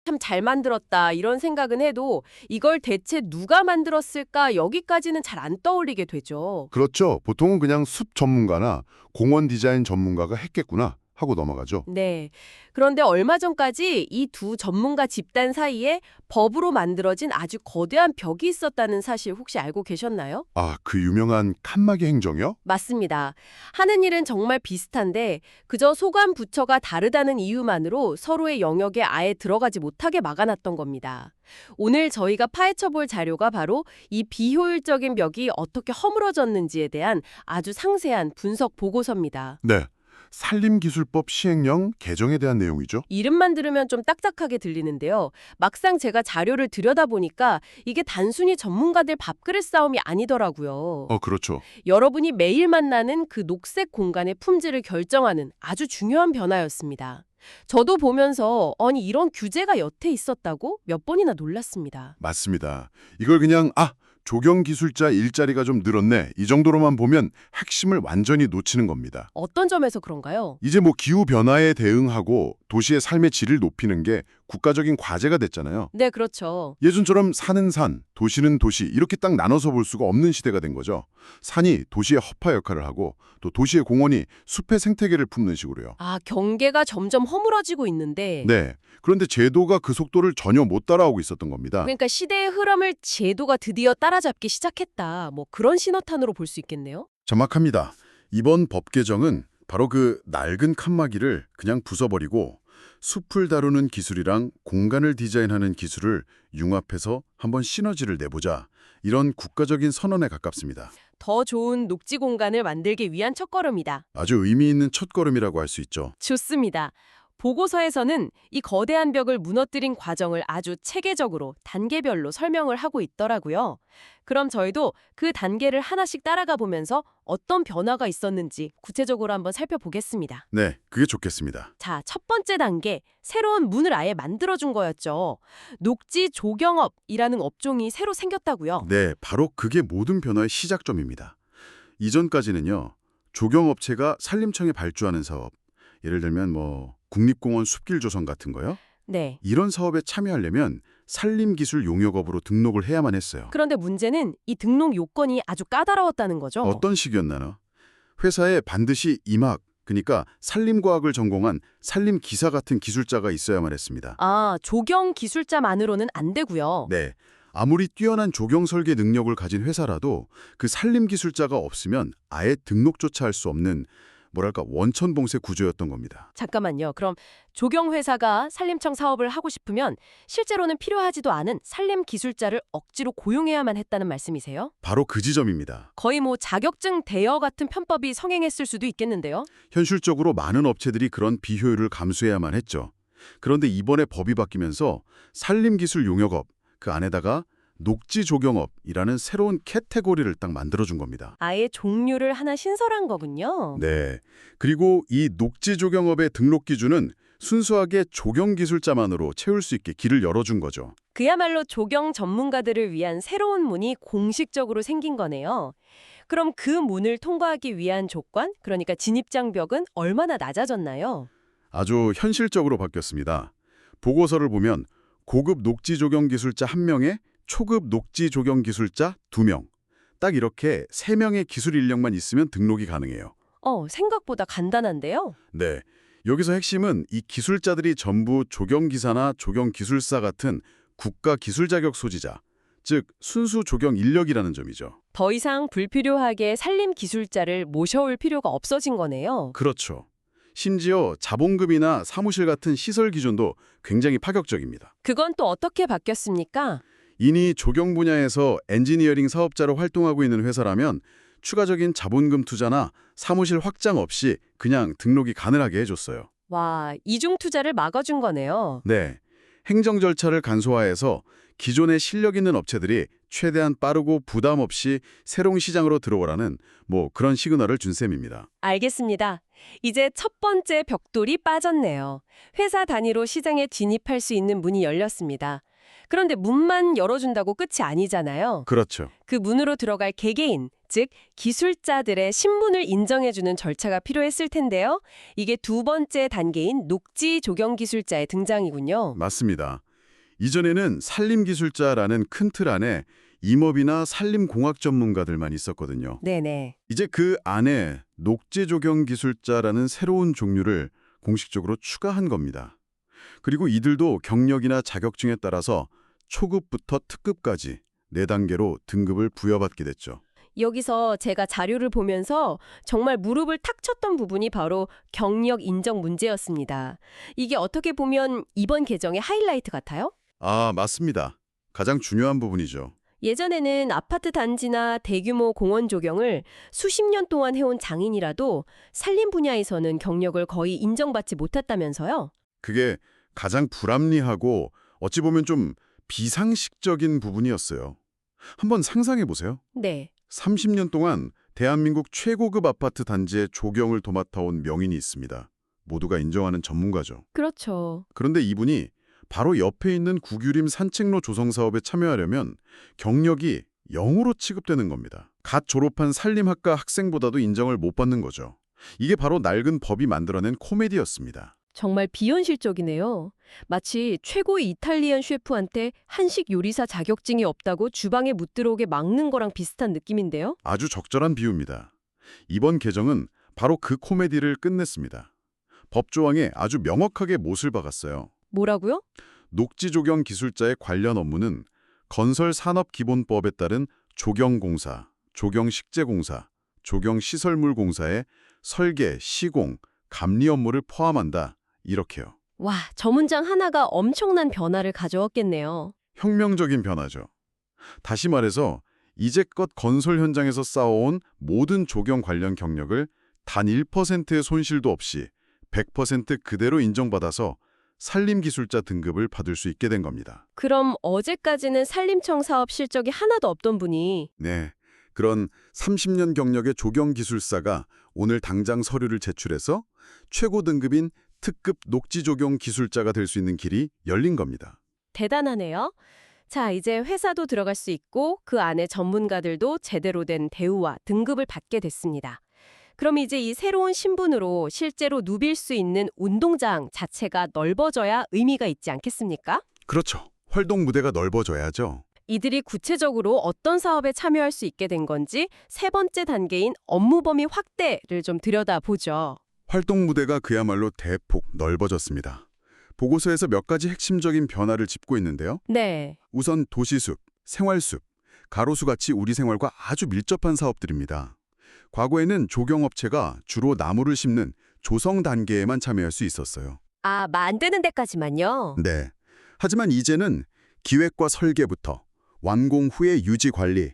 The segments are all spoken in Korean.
참 잘 만들었다 이런 생각은 해도 이걸 대체 누가 만들었을까 여기까지는 잘 안 떠올리게 되죠. 그렇죠. 보통은 그냥 숲 전문가나 공원 디자인 전문가가 했겠구나 하고 넘어가죠. 네. 그런데 얼마 전까지 이 두 전문가 집단 사이에 법으로 만들어진 아주 거대한 벽이 있었다는 사실 혹시 알고 계셨나요? 아, 그 유명한 칸막이 행정이요? 맞습니다. 하는 일은 정말 비슷한데 그저 소관 부처가 다르다는 이유만으로 서로의 영역에 아예 들어가지 못하게 막아놨던 겁니다. 오늘 저희가 파헤쳐볼 자료가 바로 이 비효율적인 벽이 어떻게 허물어졌는지에 대한 아주 상세한 분석 보고서입니다. 네. 산림기술법 시행령 개정에 대한 내용이죠. 이름만 들으면 좀 딱딱하게 들리는데요. 막상 제가 자료를 들여다보니까 이게 단순히 전문가들 밥그릇 싸움이 아니더라고요. 그렇죠. 여러분이 매일 만나는 그 녹색 공간의 품질을 결정하는 아주 중요한 변화였습니다. 저도 보면서 아니 이런 규제가 여태 있었다고 몇 번이나 놀랐습니다. 맞습니다. 이걸 그냥 조경기술자 일자리가 좀 늘었네 이 정도로만 보면 핵심을 완전히 놓치는 겁니다. 어떤 점에서 그런가요? 이제 뭐 기후변화에 대응하고 도시의 삶의 질을 높이는 게 국가적인 과제가 됐잖아요. 네, 그렇죠. 예전처럼 산은 산, 도시는 도시 이렇게 딱 나눠서 볼 수가 없는 시대가 된 거죠. 산이 도시의 허파 역할을 하고 또 도시의 공원이 숲의 생태계를 품는 식으로요. 아, 경계가 점점 허물어지고 있는데 네. 그런데 제도가 그 속도를 전혀 못 따라오고 있었던 겁니다. 그러니까 시대의 흐름을 제도가 드디어 따라잡기 시작했다. 뭐 그런 신호탄으로 볼 수 있겠네요. 정확합니다. 이번 법 개정은 바로 그 낡은 칸막이를 그냥 부숴버리고 숲을 다루는 기술이랑 공간을 디자인하는 기술을 융합해서 한번 시너지를 내보자. 이런 국가적인 선언에 가깝습니다. 더 좋은 녹지 공간을 만들기 위한 첫걸음이다. 아주 의미 있는 첫걸음이라고 할 수 있죠. 좋습니다. 보고서에서는 이 거대한 벽을 무너뜨린 과정을 아주 체계적으로 단계별로 설명을 하고 있더라고요. 그럼 저희도 그 단계를 하나씩 따라가 보면서 어떤 변화가 있었는지 구체적으로 한번 살펴보겠습니다. 네, 그게 좋겠습니다. 자, 첫 번째 단계, 새로운 문을 아예 만들어준 거였죠. 녹지 조경업이라는 업종이 새로 생겼다고요. 네, 바로 그게 모든 변화의 시작점입니다. 이전까지는요, 조경업체가 산림청에 발주하는 사업, 예를 들면 국립공원 숲길 조성 같은 거요. 네. 이런 사업에 참여하려면 산림기술 용역업으로 등록을 해야만 했어요. 그런데 문제는 이 등록 요건이 아주 까다로웠다는 거죠. 어떤 식이었나요? 회사에 반드시 임학, 그러니까 산림과학을 전공한 산림기사 같은 기술자가 있어야만 했습니다. 아, 조경 기술자만으로는 안 되고요. 네. 아무리 뛰어난 조경 설계 능력을 가진 회사라도 그 산림기술자가 없으면 아예 등록조차 할 수 없는 원천봉쇄 구조였던 겁니다. 잠깐만요. 그럼 조경회사가 산림청 사업을 하고 싶으면 실제로는 필요하지도 않은 산림 기술자를 억지로 고용해야만 했다는 말씀이세요? 바로 그 지점입니다. 거의 뭐 자격증 대여 같은 편법이 성행했을 수도 있겠는데요? 현실적으로 많은 업체들이 그런 비효율을 감수해야만 했죠. 그런데 이번에 법이 바뀌면서 산림기술 용역업, 그 안에다가 녹지조경업이라는 새로운 캐테고리를 딱 만들어준 겁니다. 아예 종류를 하나 신설한 거군요. 네. 그리고 이 녹지조경업의 등록 기준은 순수하게 조경기술자만으로 채울 수 있게 길을 열어준 거죠. 그야말로 조경 전문가들을 위한 새로운 문이 공식적으로 생긴 거네요. 그럼 그 문을 통과하기 위한 조건, 그러니까 진입장벽은 얼마나 낮아졌나요? 아주 현실적으로 바뀌었습니다. 보고서를 보면 고급 녹지조경기술자 1명에 초급 녹지조경기술자 2명. 딱 이렇게 3명의 기술 인력만 있으면 등록이 가능해요. 생각보다 간단한데요? 네. 여기서 핵심은 이 기술자들이 전부 조경기사나 조경기술사 같은 국가 기술 자격 소지자, 즉 순수 조경 인력이라는 점이죠. 더 이상 불필요하게 산림 기술자를 모셔올 필요가 없어진 거네요. 그렇죠. 심지어 자본금이나 사무실 같은 시설 기준도 굉장히 파격적입니다. 그건 또 어떻게 바뀌었습니까? 이니 조경 분야에서 엔지니어링 사업자로 활동하고 있는 회사라면 추가적인 자본금 투자나 사무실 확장 없이 그냥 등록이 가능하게 해줬어요. 와, 이중 투자를 막아준 거네요. 네, 행정 절차를 간소화해서 기존에 실력 있는 업체들이 최대한 빠르고 부담 없이 새로운 시장으로 들어오라는 그런 시그널을 준 셈입니다. 알겠습니다. 이제 첫 번째 벽돌이 빠졌네요. 회사 단위로 시장에 진입할 수 있는 문이 열렸습니다. 그런데 문만 열어준다고 끝이 아니잖아요. 그렇죠. 그 문으로 들어갈 개개인, 즉 기술자들의 신분을 인정해주는 절차가 필요했을 텐데요. 이게 두 번째 단계인 녹지 조경 기술자의 등장이군요. 맞습니다. 이전에는 산림기술자라는 큰 틀 안에 임업이나 산림공학 전문가들만 있었거든요. 네네. 이제 그 안에 녹지조경기술자라는 새로운 종류를 공식적으로 추가한 겁니다. 그리고 이들도 경력이나 자격증에 따라서 초급부터 특급까지 4단계로 등급을 부여받게 됐죠. 여기서 제가 자료를 보면서 정말 무릎을 탁 쳤던 부분이 바로 경력 인정 문제였습니다. 이게 어떻게 보면 이번 개정의 하이라이트 같아요? 아, 맞습니다. 가장 중요한 부분이죠. 예전에는 아파트 단지나 대규모 공원 조경을 수십 년 동안 해온 장인이라도 산림 분야에서는 경력을 거의 인정받지 못했다면서요? 그게 가장 불합리하고 어찌 보면 좀 비상식적인 부분이었어요. 한번 상상해 보세요. 네. 30년 동안 대한민국 최고급 아파트 단지의 조경을 도맡아온 명인이 있습니다. 모두가 인정하는 전문가죠. 그렇죠. 그런데 이분이 바로 옆에 있는 구규림 산책로 조성 사업에 참여하려면 경력이 0으로 취급되는 겁니다. 갓 졸업한 산림학과 학생보다도 인정을 못 받는 거죠. 이게 바로 낡은 법이 만들어낸 코미디였습니다. 정말 비현실적이네요. 마치 최고의 이탈리안 셰프한테 한식 요리사 자격증이 없다고 주방에 못 들어오게 막는 거랑 비슷한 느낌인데요? 아주 적절한 비유입니다. 이번 개정은 바로 그 코미디를 끝냈습니다. 법조항에 아주 명확하게 못을 박았어요. 뭐라고요? 녹지조경 기술자의 관련 업무는 건설산업기본법에 따른 조경공사, 조경식재공사, 조경시설물공사의 설계, 시공, 감리 업무를 포함한다. 이렇게요. 와, 저 문장 하나가 엄청난 변화를 가져왔겠네요. 혁명적인 변화죠. 다시 말해서 이제껏 건설 현장에서 쌓아온 모든 조경 관련 경력을 단 1%의 손실도 없이 100% 그대로 인정받아서 산림기술자 등급을 받을 수 있게 된 겁니다. 그럼 어제까지는 산림청 사업 실적이 하나도 없던 분이 네, 그런 30년 경력의 조경기술사가 오늘 당장 서류를 제출해서 최고 등급인 특급 녹지조경 기술자가 될 수 있는 길이 열린 겁니다. 대단하네요. 자, 이제 회사도 들어갈 수 있고 그 안에 전문가들도 제대로 된 대우와 등급을 받게 됐습니다. 그럼 이제 이 새로운 신분으로 실제로 누빌 수 있는 운동장 자체가 넓어져야 의미가 있지 않겠습니까? 그렇죠. 활동 무대가 넓어져야죠. 이들이 구체적으로 어떤 사업에 참여할 수 있게 된 건지 세 번째 단계인 업무 범위 확대를 좀 들여다보죠. 활동 무대가 그야말로 대폭 넓어졌습니다. 보고서에서 몇 가지 핵심적인 변화를 짚고 있는데요. 네. 우선 도시숲, 생활숲, 가로수같이 우리 생활과 아주 밀접한 사업들입니다. 과거에는 조경업체가 주로 나무를 심는 조성 단계에만 참여할 수 있었어요. 아, 만드는 데까지만요? 네. 하지만 이제는 기획과 설계부터 완공 후의 유지 관리,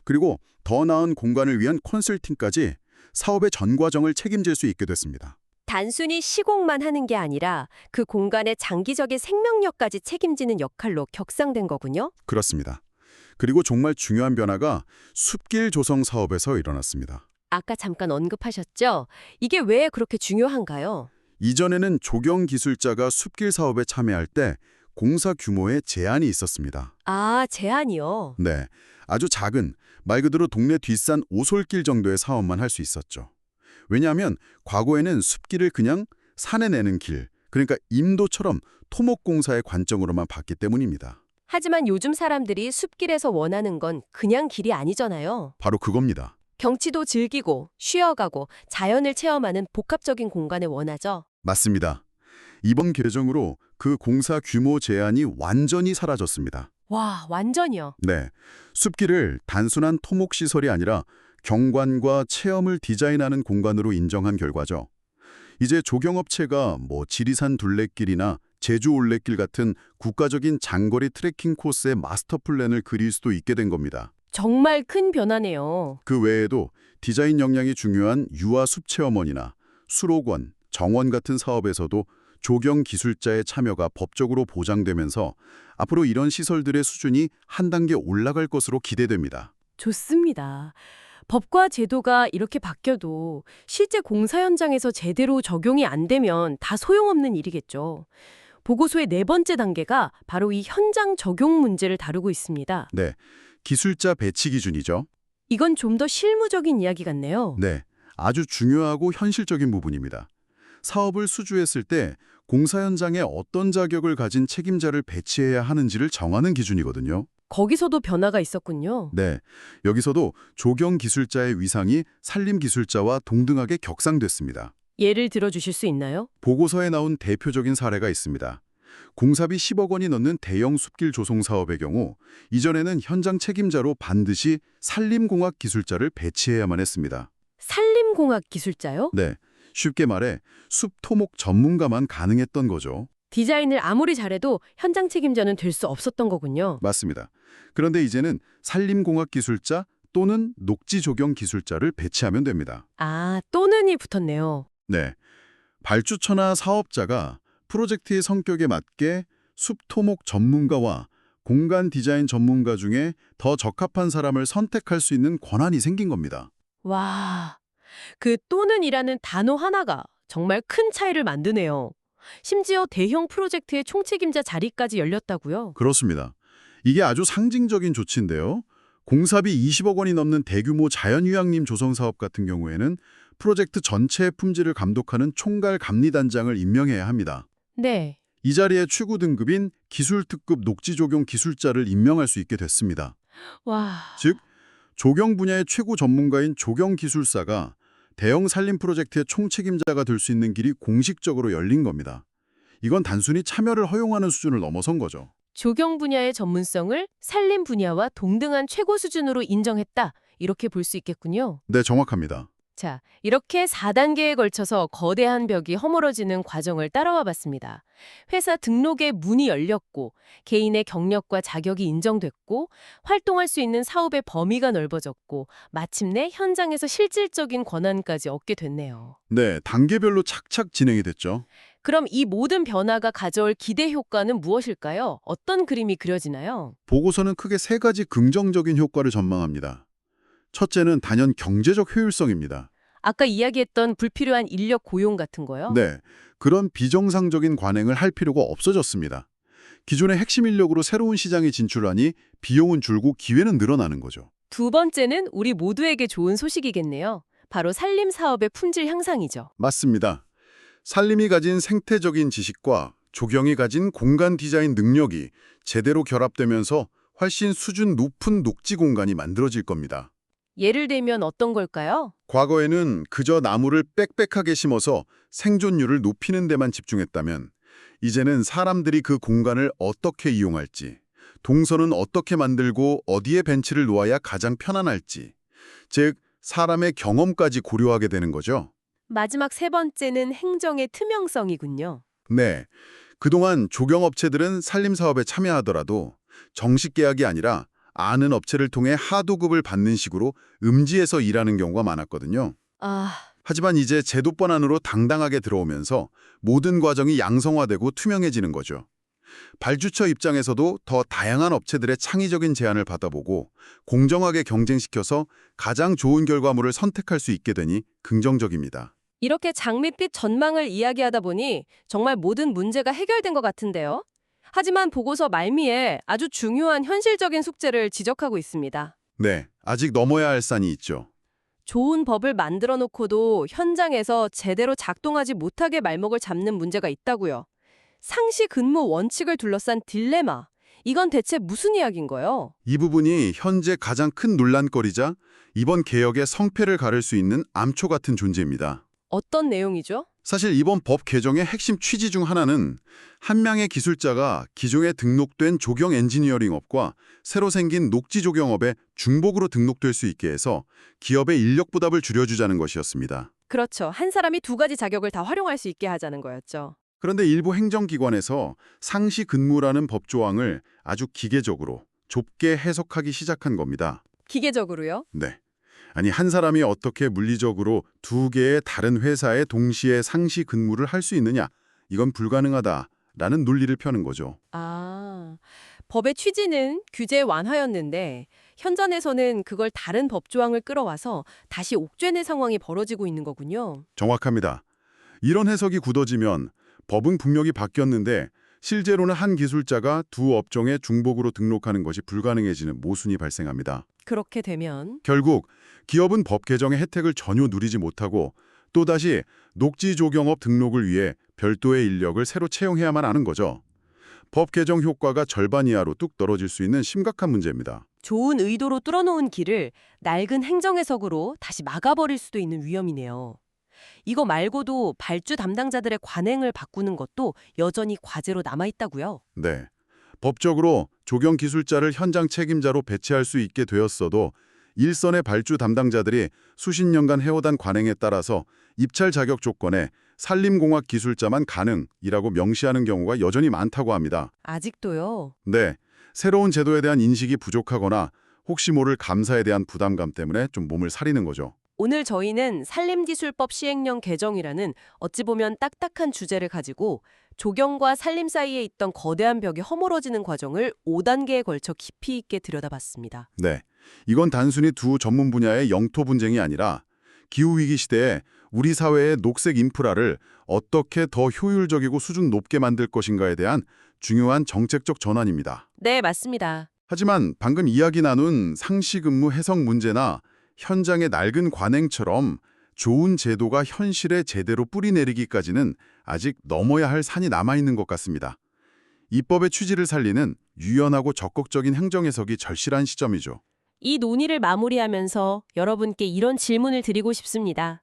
그리고 더 나은 공간을 위한 컨설팅까지 사업의 전 과정을 책임질 수 있게 됐습니다. 단순히 시공만 하는 게 아니라 그 공간의 장기적인 생명력까지 책임지는 역할로 격상된 거군요. 그렇습니다. 그리고 정말 중요한 변화가 숲길 조성 사업에서 일어났습니다. 아까 잠깐 언급하셨죠? 이게 왜 그렇게 중요한가요? 이전에는 조경 기술자가 숲길 사업에 참여할 때 공사 규모에 제한이 있었습니다. 아, 제한이요. 네, 아주 작은, 말 그대로 동네 뒷산 오솔길 정도의 사업만 할 수 있었죠. 왜냐하면 과거에는 숲길을 그냥 산에 내는 길, 그러니까 임도처럼 토목공사의 관점으로만 봤기 때문입니다. 하지만 요즘 사람들이 숲길에서 원하는 건 그냥 길이 아니잖아요. 바로 그겁니다. 경치도 즐기고 쉬어가고 자연을 체험하는 복합적인 공간을 원하죠. 맞습니다. 이번 개정으로 그 공사 규모 제한이 완전히 사라졌습니다. 와, 완전히요. 네, 숲길을 단순한 토목시설이 아니라 경관과 체험을 디자인하는 공간으로 인정한 결과죠. 이제 조경업체가 지리산 둘레길이나 제주 올레길 같은 국가적인 장거리 트레킹 코스의 마스터 플랜을 그릴 수도 있게 된 겁니다. 정말 큰 변화네요. 그 외에도 디자인 역량이 중요한 유아 숲체험원이나 수록원, 정원 같은 사업에서도 조경 기술자의 참여가 법적으로 보장되면서 앞으로 이런 시설들의 수준이 한 단계 올라갈 것으로 기대됩니다. 좋습니다. 법과 제도가 이렇게 바뀌어도 실제 공사 현장에서 제대로 적용이 안 되면 다 소용없는 일이겠죠. 보고서의 네 번째 단계가 바로 이 현장 적용 문제를 다루고 있습니다. 네, 기술자 배치 기준이죠. 이건 좀 더 실무적인 이야기 같네요. 네, 아주 중요하고 현실적인 부분입니다. 사업을 수주했을 때 공사 현장에 어떤 자격을 가진 책임자를 배치해야 하는지를 정하는 기준이거든요. 거기서도 변화가 있었군요. 네, 여기서도 조경 기술자의 위상이 산림 기술자와 동등하게 격상됐습니다. 예를 들어 주실 수 있나요? 보고서에 나온 대표적인 사례가 있습니다. 공사비 10억 원이 넘는 대형 숲길 조성 사업의 경우 이전에는 현장 책임자로 반드시 산림공학 기술자를 배치해야만 했습니다. 산림공학 기술자요? 네, 쉽게 말해 숲 토목 전문가만 가능했던 거죠. 디자인을 아무리 잘해도 현장 책임자는 될 수 없었던 거군요. 맞습니다. 그런데 이제는 산림공학 기술자 또는 녹지 조경 기술자를 배치하면 됩니다. 아, 또는이 붙었네요. 네, 발주처나 사업자가 프로젝트의 성격에 맞게 숲 토목 전문가와 공간 디자인 전문가 중에 더 적합한 사람을 선택할 수 있는 권한이 생긴 겁니다. 와, 그 또는이라는 단어 하나가 정말 큰 차이를 만드네요. 심지어 대형 프로젝트의 총책임자 자리까지 열렸다고요? 그렇습니다. 이게 아주 상징적인 조치인데요. 공사비 20억 원이 넘는 대규모 자연휴양림 조성 사업 같은 경우에는 프로젝트 전체의 품질을 감독하는 총괄 감리단장을 임명해야 합니다. 네. 이 자리에 최고 등급인 기술특급 녹지조경 기술자를 임명할 수 있게 됐습니다. 와, 즉, 조경 분야의 최고 전문가인 조경기술사가 대형 산림 프로젝트의 총책임자가 될 수 있는 길이 공식적으로 열린 겁니다. 이건 단순히 참여를 허용하는 수준을 넘어선 거죠. 조경 분야의 전문성을 산림 분야와 동등한 최고 수준으로 인정했다. 이렇게 볼 수 있겠군요. 네, 정확합니다. 자, 이렇게 4단계에 걸쳐서 거대한 벽이 허물어지는 과정을 따라와 봤습니다. 회사 등록에 문이 열렸고, 개인의 경력과 자격이 인정됐고, 활동할 수 있는 사업의 범위가 넓어졌고, 마침내 현장에서 실질적인 권한까지 얻게 됐네요. 네, 단계별로 착착 진행이 됐죠. 그럼 이 모든 변화가 가져올 기대 효과는 무엇일까요? 어떤 그림이 그려지나요? 보고서는 크게 3가지 긍정적인 효과를 전망합니다. 첫째는 단연 경제적 효율성입니다. 아까 이야기했던 불필요한 인력 고용 같은 거요? 네, 그런 비정상적인 관행을 할 필요가 없어졌습니다. 기존의 핵심 인력으로 새로운 시장에 진출하니 비용은 줄고 기회는 늘어나는 거죠. 두 번째는 우리 모두에게 좋은 소식이겠네요. 바로 산림 사업의 품질 향상이죠. 맞습니다. 산림이 가진 생태적인 지식과 조경이 가진 공간 디자인 능력이 제대로 결합되면서 훨씬 수준 높은 녹지 공간이 만들어질 겁니다. 예를 들면 어떤 걸까요? 과거에는 그저 나무를 빽빽하게 심어서 생존율을 높이는 데만 집중했다면 이제는 사람들이 그 공간을 어떻게 이용할지, 동선은 어떻게 만들고 어디에 벤치를 놓아야 가장 편안할지, 즉 사람의 경험까지 고려하게 되는 거죠. 마지막 세 번째는 행정의 투명성이군요. 네, 그동안 조경업체들은 산림사업에 참여하더라도 정식 계약이 아니라 아는 업체를 통해 하도급을 받는 식으로 음지에서 일하는 경우가 많았거든요. 아, 하지만 이제 제도권 안으로 당당하게 들어오면서 모든 과정이 양성화되고 투명해지는 거죠. 발주처 입장에서도 더 다양한 업체들의 창의적인 제안을 받아보고 공정하게 경쟁시켜서 가장 좋은 결과물을 선택할 수 있게 되니 긍정적입니다. 이렇게 장밋빛 전망을 이야기하다 보니 정말 모든 문제가 해결된 것 같은데요. 하지만 보고서 말미에 아주 중요한 현실적인 숙제를 지적하고 있습니다. 네, 아직 넘어야 할 산이 있죠. 좋은 법을 만들어 놓고도 현장에서 제대로 작동하지 못하게 말목을 잡는 문제가 있다고요. 상시 근무 원칙을 둘러싼 딜레마. 이건 대체 무슨 이야기인가요? 이 부분이 현재 가장 큰 논란거리자 이번 개혁의 성패를 가를 수 있는 암초 같은 존재입니다. 어떤 내용이죠? 사실 이번 법 개정의 핵심 취지 중 하나는 한 명의 기술자가 기존에 등록된 조경 엔지니어링업과 새로 생긴 녹지 조경업에 중복으로 등록될 수 있게 해서 기업의 인력 부담을 줄여주자는 것이었습니다. 그렇죠. 한 사람이 두 가지 자격을 다 활용할 수 있게 하자는 거였죠. 그런데 일부 행정기관에서 상시 근무라는 법조항을 아주 기계적으로 좁게 해석하기 시작한 겁니다. 기계적으로요? 네. 아니 한 사람이 어떻게 물리적으로 두 개의 다른 회사에 동시에 상시 근무를 할 수 있느냐? 이건 불가능하다라는 논리를 펴는 거죠. 아, 법의 취지는 규제 완화였는데 현장에서는 그걸 다른 법조항을 끌어와서 다시 옥죄는 상황이 벌어지고 있는 거군요. 정확합니다. 이런 해석이 굳어지면 법은 분명히 바뀌었는데 실제로는 한 기술자가 두 업종에 중복으로 등록하는 것이 불가능해지는 모순이 발생합니다. 그렇게 되면 결국 기업은 법 개정의 혜택을 전혀 누리지 못하고 또다시 녹지 조경업 등록을 위해 별도의 인력을 새로 채용해야만 하는 거죠. 법 개정 효과가 절반 이하로 뚝 떨어질 수 있는 심각한 문제입니다. 좋은 의도로 뚫어놓은 길을 낡은 행정해석으로 다시 막아버릴 수도 있는 위험이네요. 이거 말고도 발주 담당자들의 관행을 바꾸는 것도 여전히 과제로 남아있다고요? 네. 법적으로 조경 기술자를 현장 책임자로 배치할 수 있게 되었어도 일선의 발주 담당자들이 수십 년간 해오던 관행에 따라서 입찰 자격 조건에 산림공학 기술자만 가능이라고 명시하는 경우가 여전히 많다고 합니다. 아직도요? 네. 새로운 제도에 대한 인식이 부족하거나 혹시 모를 감사에 대한 부담감 때문에 좀 몸을 사리는 거죠. 오늘 저희는 산림기술법 시행령 개정이라는 어찌 보면 딱딱한 주제를 가지고 조경과 산림 사이에 있던 거대한 벽이 허물어지는 과정을 5단계에 걸쳐 깊이 있게 들여다봤습니다. 네. 이건 단순히 두 전문 분야의 영토 분쟁이 아니라 기후위기 시대에 우리 사회의 녹색 인프라를 어떻게 더 효율적이고 수준 높게 만들 것인가에 대한 중요한 정책적 전환입니다. 네, 맞습니다. 하지만 방금 이야기 나눈 상시 근무 해석 문제나 현장의 낡은 관행처럼 좋은 제도가 현실에 제대로 뿌리내리기까지는 아직 넘어야 할 산이 남아있는 것 같습니다. 입법의 취지를 살리는 유연하고 적극적인 행정해석이 절실한 시점이죠. 이 논의를 마무리하면서 여러분께 이런 질문을 드리고 싶습니다.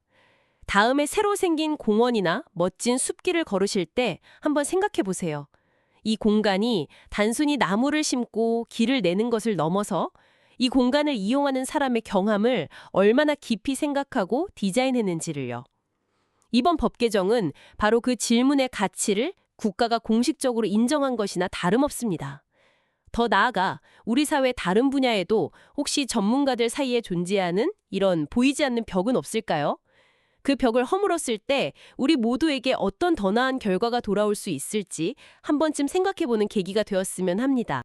다음에 새로 생긴 공원이나 멋진 숲길을 걸으실 때 한번 생각해 보세요. 이 공간이 단순히 나무를 심고 길을 내는 것을 넘어서 이 공간을 이용하는 사람의 경험을 얼마나 깊이 생각하고 디자인했는지를요. 이번 법 개정은 바로 그 질문의 가치를 국가가 공식적으로 인정한 것이나 다름없습니다. 더 나아가 우리 사회 다른 분야에도 혹시 전문가들 사이에 존재하는 이런 보이지 않는 벽은 없을까요? 그 벽을 허물었을 때 우리 모두에게 어떤 더 나은 결과가 돌아올 수 있을지 한 번쯤 생각해보는 계기가 되었으면 합니다.